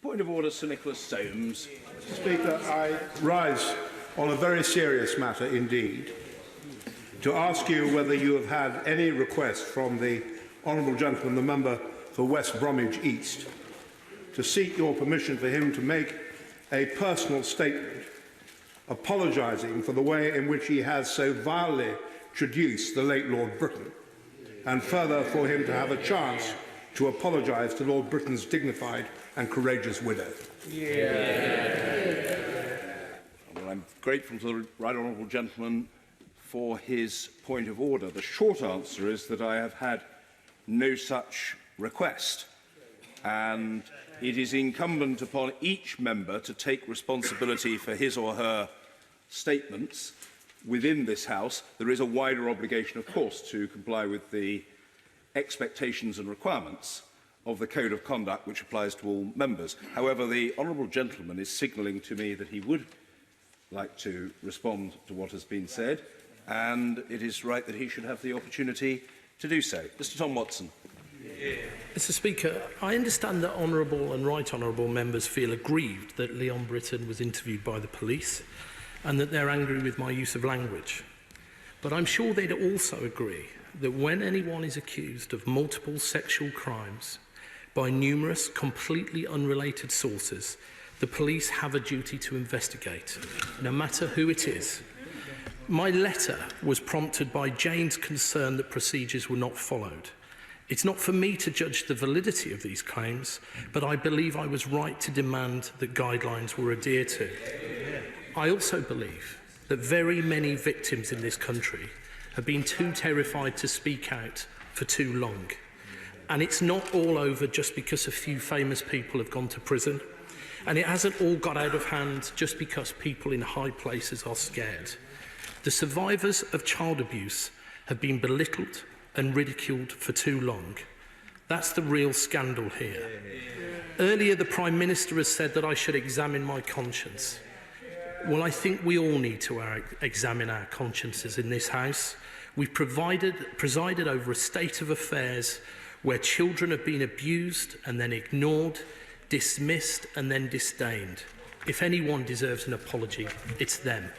Point of order, Sir Nicholas Soames. Mr. Speaker, I rise on a very serious matter indeed to ask you whether you have had any request from the honourable gentleman, the member for West Bromwich East, to seek your permission for him to make a personal statement apologising for the way in which he has so vilely traduced the late Lord Brittain, and further for him to have a chance to apologise to Lord Brittain's dignified and courageous widow. Well, I'm grateful to the right honourable gentleman for his point of order. The short answer is that I have had no such request, and it is incumbent upon each member to take responsibility for his or her statements within this House. There is a wider obligation, of course, to comply with the expectations and requirements of the Code of Conduct, which applies to all members. However, the honourable gentleman is signalling to me that he would like to respond to what has been said, and it is right that he should have the opportunity to do so. Mr. Tom Watson. Mr. Speaker, I understand that honourable and right honourable members feel aggrieved that Leon Brittain was interviewed by the police and that they're angry with my use of language. But I'm sure they'd also agree that when anyone is accused of multiple sexual crimes by numerous completely unrelated sources, the police have a duty to investigate, no matter who it is. My letter was prompted by Jane's concern that procedures were not followed. It's not for me to judge the validity of these claims, but I believe I was right to demand that guidelines were adhered to. I also believe that very many victims in this country have been too terrified to speak out for too long. And it's not all over just because a few famous people have gone to prison. And it hasn't all got out of hand just because people in high places are scared. The survivors of child abuse have been belittled and ridiculed for too long. That's the real scandal here. Earlier, the Prime Minister has said that I should examine my conscience. Well, I think we all need to examine our consciences in this House. We've presided over a state of affairs where children have been abused and then ignored, dismissed and then disdained. If anyone deserves an apology, it's them.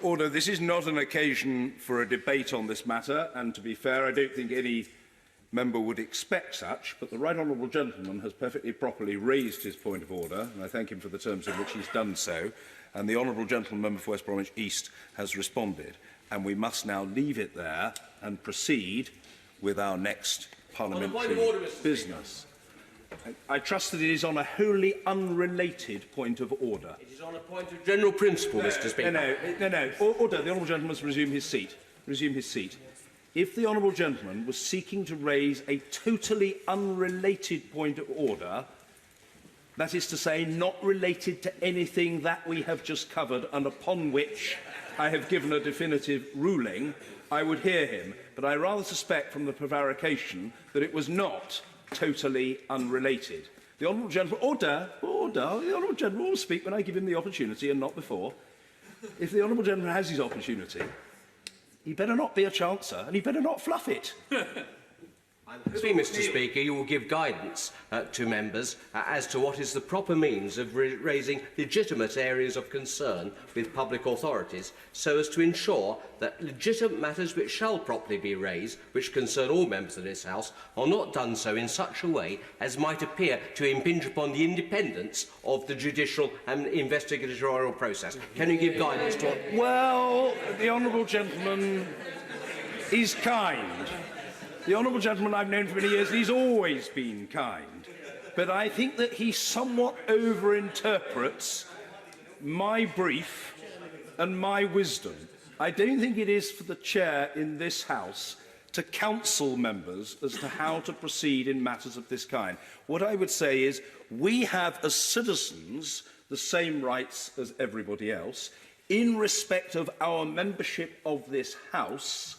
Order. This is not an occasion for a debate on this matter, and to be fair, I don't think any member would expect such, but the right honourable gentleman has perfectly properly raised his point of order, and I thank him for the terms in which he's done so, and the honourable gentleman member for West Bromwich East has responded, and we must now leave it there and proceed with our next parliamentary business. I trust that it is on a wholly unrelated point of order. It is on a point of general principle, Mr. Speaker. No. Order. The honourable gentleman must resume his seat. Resume his seat. If the honourable gentleman was seeking to raise a totally unrelated point of order, that is to say, not related to anything that we have just covered and upon which I have given a definitive ruling, I would hear him. But I rather suspect from the prevarication that it was not totally unrelated. The honourable gentleman... Order. The honourable gentleman will speak when I give him the opportunity and not before. If the honourable gentleman has his opportunity, he better not be a chancer and he better not fluff it. I'm hoping, Mr. Speaker, you will give guidance to members as to what is the proper means of raising legitimate areas of concern with public authorities so as to ensure that legitimate matters which shall properly be raised, which concern all members of this House, are not done so in such a way as might appear to impinge upon the independence of the judicial and investigatorial process. Can you give guidance to what... Well, the honourable gentleman is kind. The honourable gentleman I've known for many years, and he's always been kind. But I think that he somewhat overinterprets my brief and my wisdom. I don't think it is for the chair in this House to counsel members as to how to proceed in matters of this kind. What I would say is we have, as citizens, the same rights as everybody else. In respect of our membership of this House,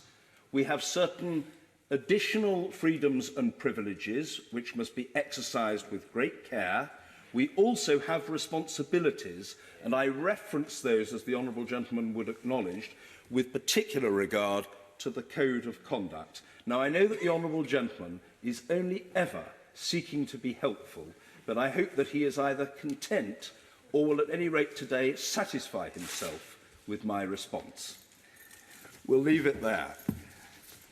we have certain additional freedoms and privileges which must be exercised with great care. We also have responsibilities, and I reference those, as the honourable gentleman would acknowledge, with particular regard to the Code of Conduct. Now, I know that the honourable gentleman is only ever seeking to be helpful, but I hope that he is either content or will at any rate today satisfy himself with my response. We'll leave it there.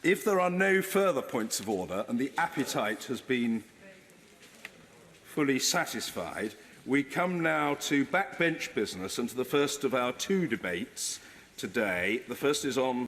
If there are no further points of order and the appetite has been fully satisfied, we come now to backbench business and to the first of our two debates today. The first is on